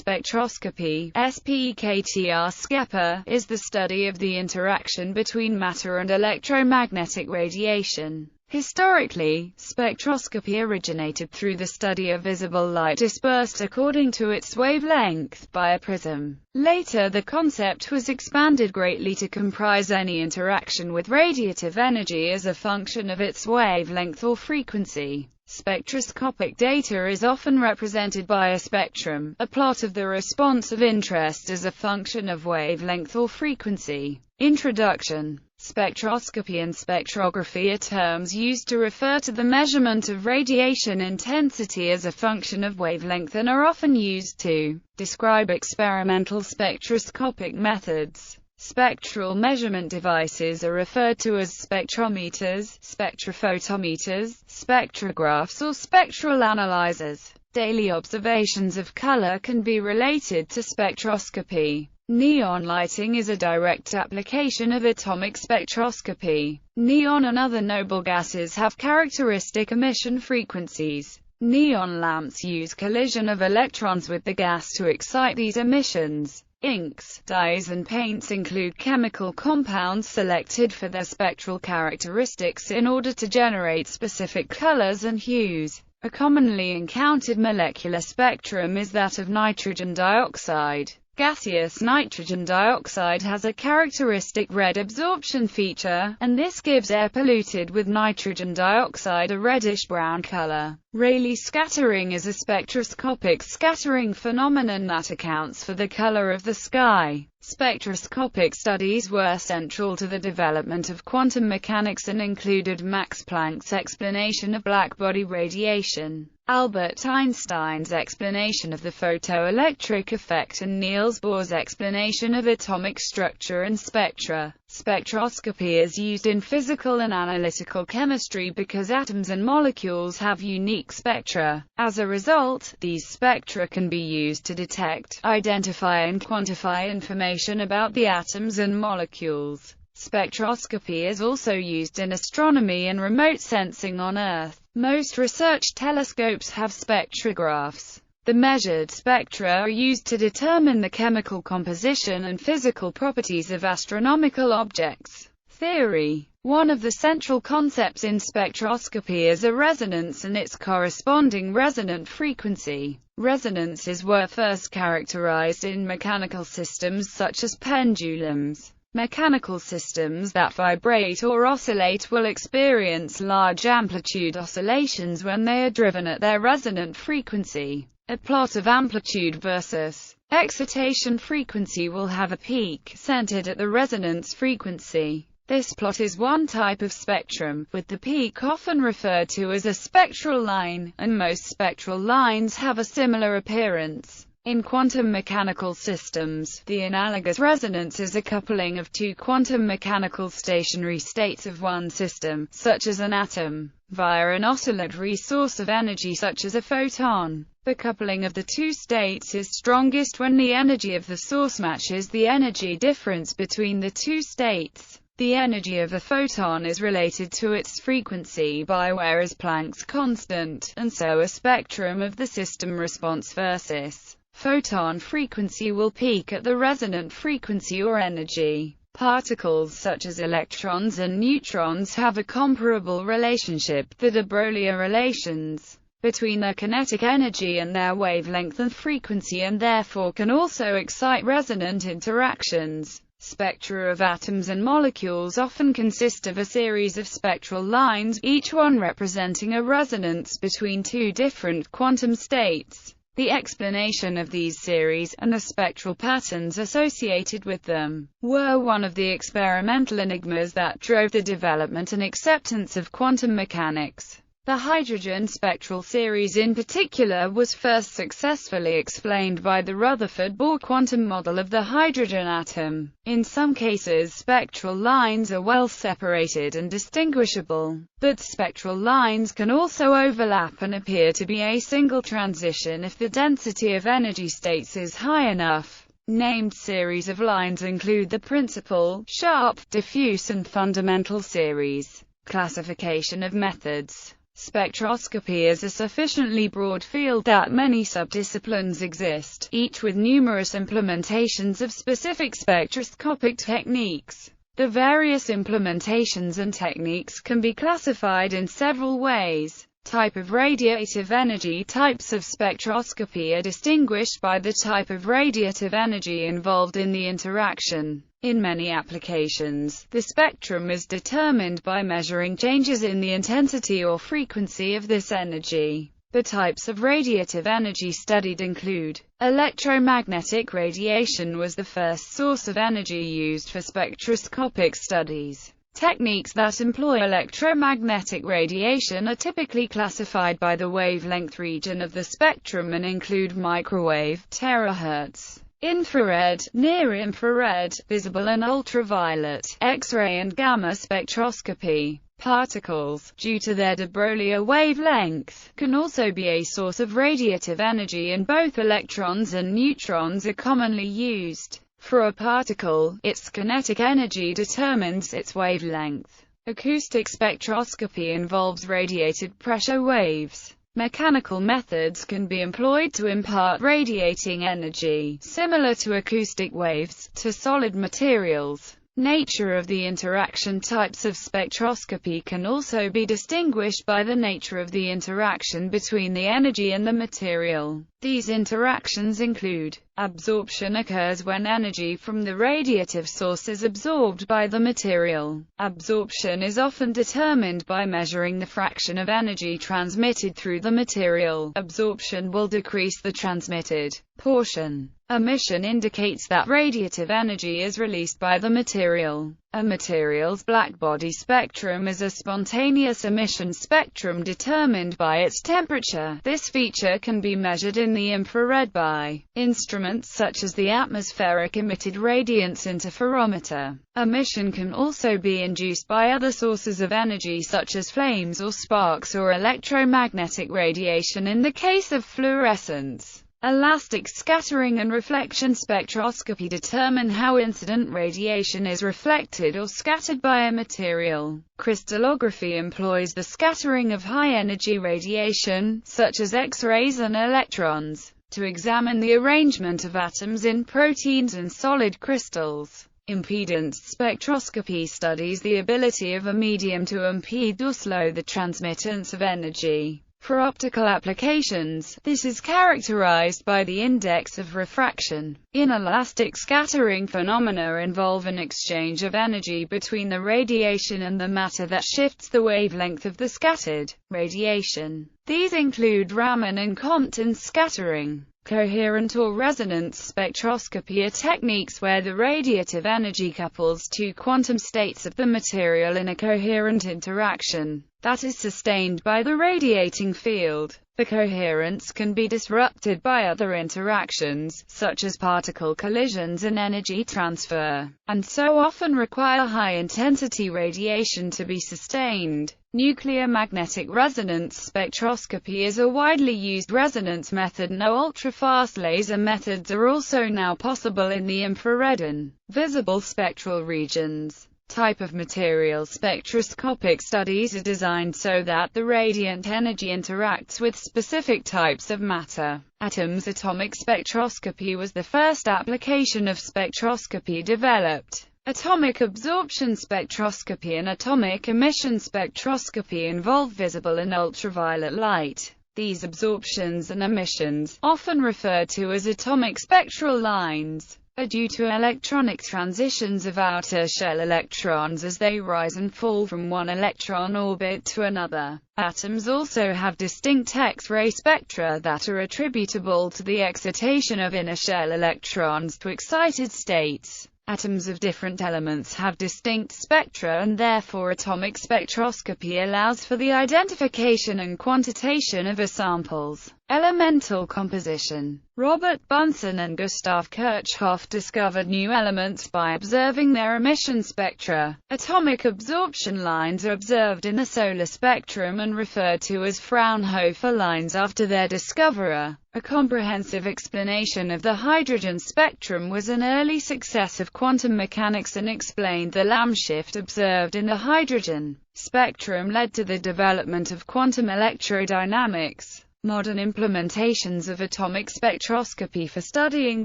spectroscopy (spɛkťtrɒskəpi) is the study of the interaction between matter and electromagnetic radiation. Historically, spectroscopy originated through the study of visible light dispersed according to its wavelength by a prism. Later the concept was expanded greatly to comprise any interaction with radiative energy as a function of its wavelength or frequency. Spectroscopic data is often represented by a spectrum, a plot of the response of interest as a function of wavelength or frequency. Introduction. Spectroscopy and spectrography are terms used to refer to the measurement of radiation intensity as a function of wavelength and are often used to describe experimental spectroscopic methods. Spectral measurement devices are referred to as spectrometers, spectrophotometers, spectrographs or spectral analyzers. Daily observations of color can be related to spectroscopy. Neon lighting is a direct application of atomic spectroscopy. Neon and other noble gases have characteristic emission frequencies. Neon lamps use collision of electrons with the gas to excite these emissions. Inks, dyes and paints include chemical compounds selected for their spectral characteristics in order to generate specific colors and hues. A commonly encountered molecular spectrum is that of nitrogen dioxide. Gaseous nitrogen dioxide has a characteristic red absorption feature, and this gives air polluted with nitrogen dioxide a reddish-brown color. Rayleigh scattering is a spectroscopic scattering phenomenon that accounts for the color of the sky. Spectroscopic studies were central to the development of quantum mechanics and included Max Planck's explanation of blackbody radiation, Albert Einstein's explanation of the photoelectric effect and Niels Bohr's explanation of atomic structure and spectra. Spectroscopy is used in physical and analytical chemistry because atoms and molecules have unique spectra. As a result, these spectra can be used to detect, identify and quantify information about the atoms and molecules. Spectroscopy is also used in astronomy and remote sensing on Earth. Most research telescopes have spectrographs. The measured spectra are used to determine the chemical composition and physical properties of astronomical objects. Theory. One of the central concepts in spectroscopy is a resonance and its corresponding resonant frequency. Resonances were first characterized in mechanical systems such as pendulums. Mechanical systems that vibrate or oscillate will experience large amplitude oscillations when they are driven at their resonant frequency. A plot of amplitude versus excitation frequency will have a peak centered at the resonance frequency. This plot is one type of spectrum, with the peak often referred to as a spectral line, and most spectral lines have a similar appearance. In quantum mechanical systems, the analogous resonance is a coupling of two quantum mechanical stationary states of one system, such as an atom, via an oscillatory source of energy such as a photon. The coupling of the two states is strongest when the energy of the source matches the energy difference between the two states. The energy of a photon is related to its frequency by whereas Planck's constant, and so a spectrum of the system response versus photon frequency will peak at the resonant frequency or energy. Particles such as electrons and neutrons have a comparable relationship, the de Broglie relations, between their kinetic energy and their wavelength and frequency, and therefore can also excite resonant interactions. Spectra of atoms and molecules often consist of a series of spectral lines, each one representing a resonance between two different quantum states. The explanation of these series, and the spectral patterns associated with them, were one of the experimental enigmas that drove the development and acceptance of quantum mechanics. The hydrogen spectral series in particular was first successfully explained by the Rutherford-Bohr quantum model of the hydrogen atom. In some cases spectral lines are well separated and distinguishable, but spectral lines can also overlap and appear to be a single transition if the density of energy states is high enough. Named series of lines include the principal, sharp, diffuse and fundamental series. Classification of methods. Spectroscopy is a sufficiently broad field that many subdisciplines exist, each with numerous implementations of specific spectroscopic techniques. The various implementations and techniques can be classified in several ways. Type of radiative energy. Types of spectroscopy are distinguished by the type of radiative energy involved in the interaction. In many applications, the spectrum is determined by measuring changes in the intensity or frequency of this energy. The types of radiative energy studied include: electromagnetic radiation was the first source of energy used for spectroscopic studies. Techniques that employ electromagnetic radiation are typically classified by the wavelength region of the spectrum and include microwave, terahertz, infrared, near-infrared, visible and ultraviolet, X-ray and gamma spectroscopy. Particles, due to their de Broglie wavelength, can also be a source of radiative energy, and both electrons and neutrons are commonly used. For a particle, its kinetic energy determines its wavelength. Acoustic spectroscopy involves radiated pressure waves. Mechanical methods can be employed to impart radiating energy, similar to acoustic waves, to solid materials. Nature of the interaction. Types of spectroscopy can also be distinguished by the nature of the interaction between the energy and the material. These interactions include: absorption occurs when energy from the radiative source is absorbed by the material. Absorption is often determined by measuring the fraction of energy transmitted through the material. Absorption will decrease the transmitted portion. Emission indicates that radiative energy is released by the material. A material's blackbody spectrum is a spontaneous emission spectrum determined by its temperature. This feature can be measured in the infrared by instruments such as the atmospheric emitted radiance interferometer. Emission can also be induced by other sources of energy such as flames or sparks or electromagnetic radiation in the case of fluorescence. Elastic scattering and reflection spectroscopy determine how incident radiation is reflected or scattered by a material. Crystallography employs the scattering of high-energy radiation, such as X-rays and electrons, to examine the arrangement of atoms in proteins and solid crystals. Impedance spectroscopy studies the ability of a medium to impede or slow the transmittance of energy. For optical applications, this is characterized by the index of refraction. Inelastic scattering phenomena involve an exchange of energy between the radiation and the matter that shifts the wavelength of the scattered radiation. These include Raman and Compton scattering. Coherent or resonance spectroscopy are techniques where the radiative energy couples two quantum states of the material in a coherent interaction that is sustained by the radiating field. The coherence can be disrupted by other interactions, such as particle collisions and energy transfer, and so often require high-intensity radiation to be sustained. Nuclear magnetic resonance spectroscopy is a widely used resonance method. No ultrafast laser methods are also now possible in the infrared and visible spectral regions. Type of material. Spectroscopic studies are designed so that the radiant energy interacts with specific types of matter. Atoms. Atomic spectroscopy was the first application of spectroscopy developed. Atomic absorption spectroscopy and atomic emission spectroscopy involve visible and ultraviolet light. These absorptions and emissions, often referred to as atomic spectral lines, are due to electronic transitions of outer shell electrons as they rise and fall from one electron orbit to another. Atoms also have distinct X-ray spectra that are attributable to the excitation of inner shell electrons to excited states. Atoms of different elements have distinct spectra, and therefore atomic spectroscopy allows for the identification and quantitation of samples. Elemental composition. Robert Bunsen and Gustav Kirchhoff discovered new elements by observing their emission spectra. Atomic absorption lines are observed in the solar spectrum and referred to as Fraunhofer lines after their discoverer. A comprehensive explanation of the hydrogen spectrum was an early success of quantum mechanics and explained the Lamb shift observed in the hydrogen spectrum led to the development of quantum electrodynamics. Modern implementations of atomic spectroscopy for studying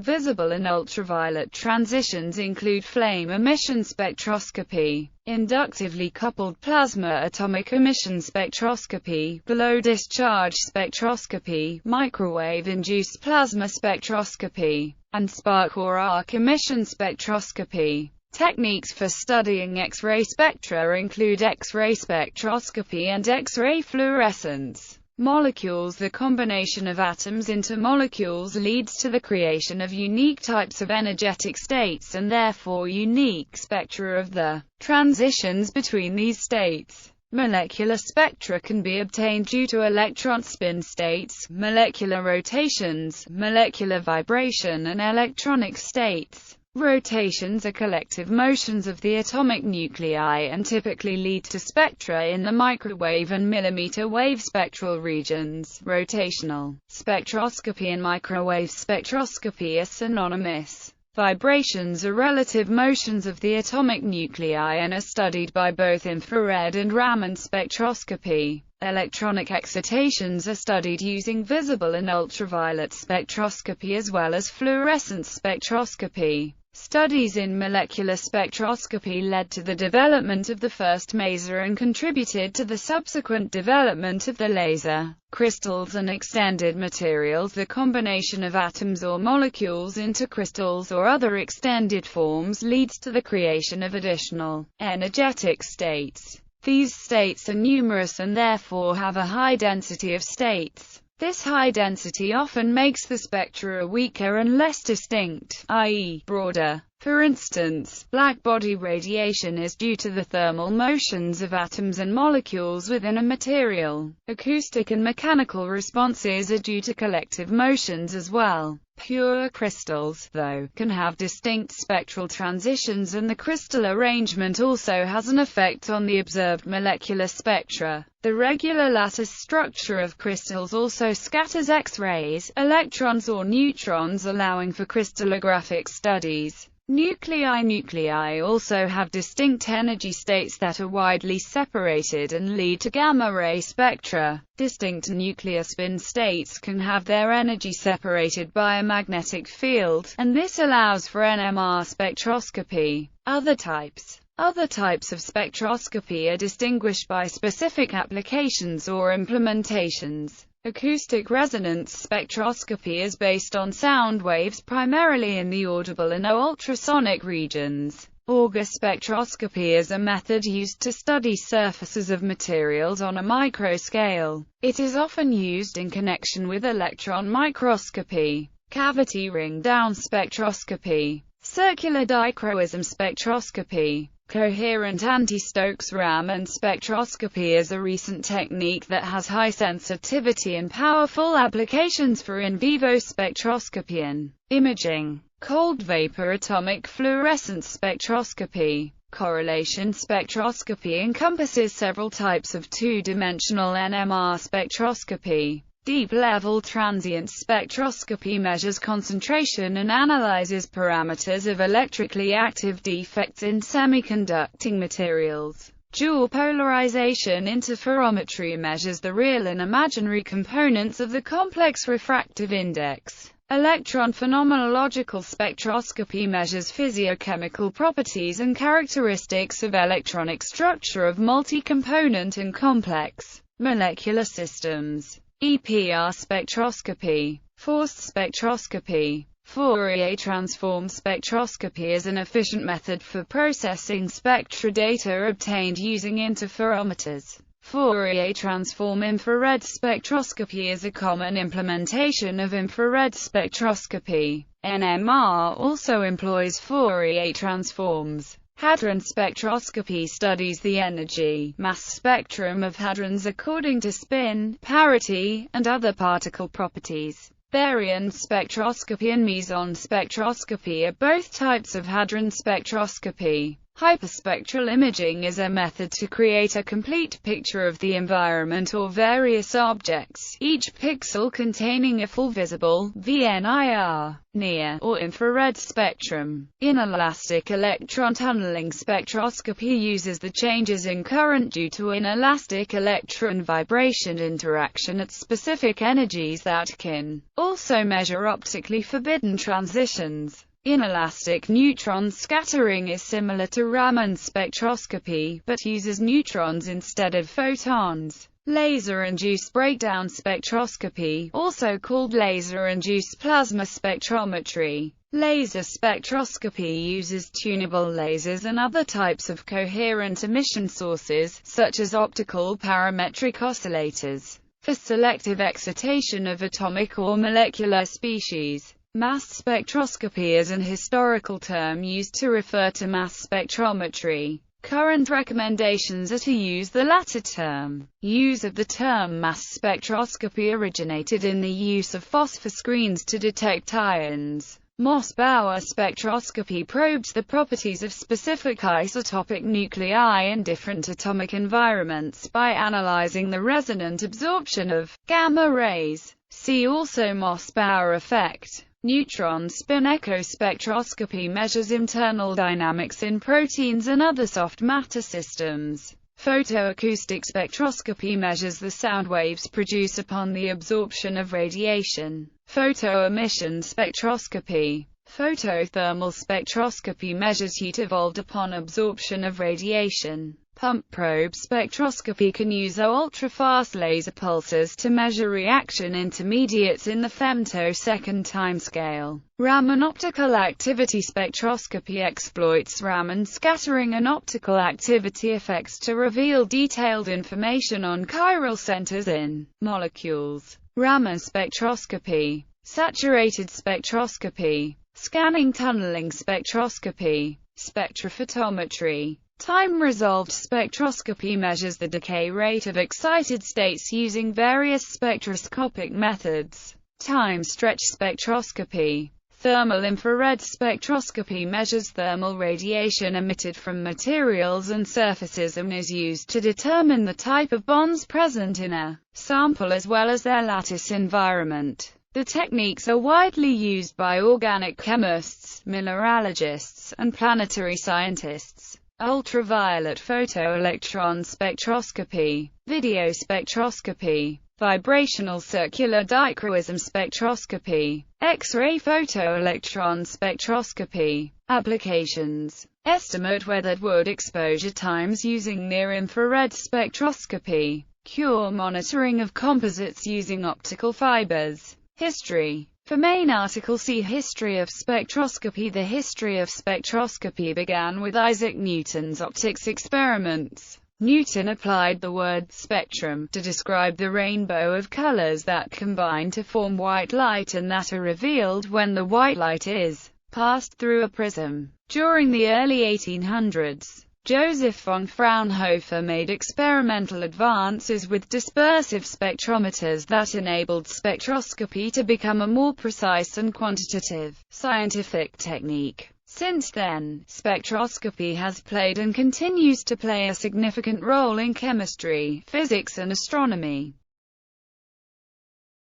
visible and ultraviolet transitions include flame emission spectroscopy, inductively coupled plasma atomic emission spectroscopy, below-discharge spectroscopy, microwave-induced plasma spectroscopy, and spark or arc emission spectroscopy. Techniques for studying X-ray spectra include X-ray spectroscopy and X-ray fluorescence. Molecules. The combination of atoms into molecules leads to the creation of unique types of energetic states and therefore unique spectra of the transitions between these states. Molecular spectra can be obtained due to electron spin states, molecular rotations, molecular vibration and electronic states. Rotations are collective motions of the atomic nuclei and typically lead to spectra in the microwave and millimeter wave spectral regions. Rotational spectroscopy and microwave spectroscopy are synonymous. Vibrations are relative motions of the atomic nuclei and are studied by both infrared and Raman spectroscopy. Electronic excitations are studied using visible and ultraviolet spectroscopy as well as fluorescence spectroscopy. Studies in molecular spectroscopy led to the development of the first maser and contributed to the subsequent development of the laser. Crystals and extended materials. The combination of atoms or molecules into crystals or other extended forms leads to the creation of additional energetic states. These states are numerous and therefore have a high density of states. This high density often makes the spectra weaker and less distinct, i.e., broader. For instance, blackbody radiation is due to the thermal motions of atoms and molecules within a material. Acoustic and mechanical responses are due to collective motions as well. Pure crystals, though, can have distinct spectral transitions and the crystal arrangement also has an effect on the observed molecular spectra. The regular lattice structure of crystals also scatters X-rays, electrons or neutrons, allowing for crystallographic studies. Nuclei also have distinct energy states that are widely separated and lead to gamma-ray spectra. Distinct nuclear spin states can have their energy separated by a magnetic field, and this allows for NMR spectroscopy. Other types of spectroscopy are distinguished by specific applications or implementations. Acoustic resonance spectroscopy is based on sound waves primarily in the audible and ultrasonic regions. Auger spectroscopy is a method used to study surfaces of materials on a microscale. It is often used in connection with electron microscopy. Cavity ring-down spectroscopy. Circular dichroism spectroscopy. Coherent anti-Stokes-Raman spectroscopy is a recent technique that has high sensitivity and powerful applications for in vivo spectroscopy and imaging. Cold vapor atomic fluorescence spectroscopy. Correlation spectroscopy encompasses several types of two-dimensional NMR spectroscopy. Deep-level transient spectroscopy measures concentration and analyzes parameters of electrically active defects in semiconducting materials. Dual polarization interferometry measures the real and imaginary components of the complex refractive index. Electron phenomenological spectroscopy measures physiochemical properties and characteristics of electronic structure of multi-component and complex molecular systems. EPR spectroscopy. Forced spectroscopy. Fourier transform spectroscopy is an efficient method for processing spectra data obtained using interferometers. Fourier transform infrared spectroscopy is a common implementation of infrared spectroscopy. NMR also employs Fourier transforms. Hadrons spectroscopy studies the energy-mass spectrum of hadrons according to spin, parity, and other particle properties. Baryon spectroscopy and meson spectroscopy are both types of hadron spectroscopy. Hyperspectral imaging is a method to create a complete picture of the environment or various objects, each pixel containing a full visible, VNIR, near, or infrared spectrum. Inelastic electron tunneling spectroscopy uses the changes in current due to inelastic electron vibration interaction at specific energies that can also measure optically forbidden transitions. Inelastic neutron scattering is similar to Raman spectroscopy, but uses neutrons instead of photons. Laser-induced breakdown spectroscopy, also called laser-induced plasma spectrometry. Laser spectroscopy uses tunable lasers and other types of coherent emission sources, such as optical parametric oscillators, for selective excitation of atomic or molecular species. Mass spectroscopy is an historical term used to refer to mass spectrometry. Current recommendations are to use the latter term. Use of the term mass spectroscopy originated in the use of phosphor screens to detect ions. Mossbauer spectroscopy probes the properties of specific isotopic nuclei in different atomic environments by analyzing the resonant absorption of gamma rays. See also Mossbauer effect. Neutron spin echo spectroscopy measures internal dynamics in proteins and other soft matter systems. Photoacoustic spectroscopy measures the sound waves produced upon the absorption of radiation. Photoemission spectroscopy. Photothermal spectroscopy measures heat evolved upon absorption of radiation. Pump probe spectroscopy can use ultra-fast laser pulses to measure reaction intermediates in the femtosecond timescale. Raman optical activity spectroscopy exploits Raman scattering and optical activity effects to reveal detailed information on chiral centers in molecules. Raman spectroscopy. Saturated spectroscopy. Scanning tunneling spectroscopy. Spectrophotometry. Time-resolved spectroscopy measures the decay rate of excited states using various spectroscopic methods. Time-stretch spectroscopy. Thermal infrared spectroscopy measures thermal radiation emitted from materials and surfaces and is used to determine the type of bonds present in a sample as well as their lattice environment. The techniques are widely used by organic chemists, mineralogists, and planetary scientists. Ultraviolet photoelectron spectroscopy, video spectroscopy, vibrational circular dichroism spectroscopy, X-ray photoelectron spectroscopy. Applications: estimate weathered wood exposure times using near-infrared spectroscopy, cure monitoring of composites using optical fibers. History. For main article see History of Spectroscopy. The history of spectroscopy began with Isaac Newton's optics experiments. Newton applied the word spectrum to describe the rainbow of colors that combine to form white light and that are revealed when the white light is passed through a prism. During the early 1800s, Joseph von Fraunhofer made experimental advances with dispersive spectrometers that enabled spectroscopy to become a more precise and quantitative scientific technique. Since then, spectroscopy has played and continues to play a significant role in chemistry, physics and astronomy.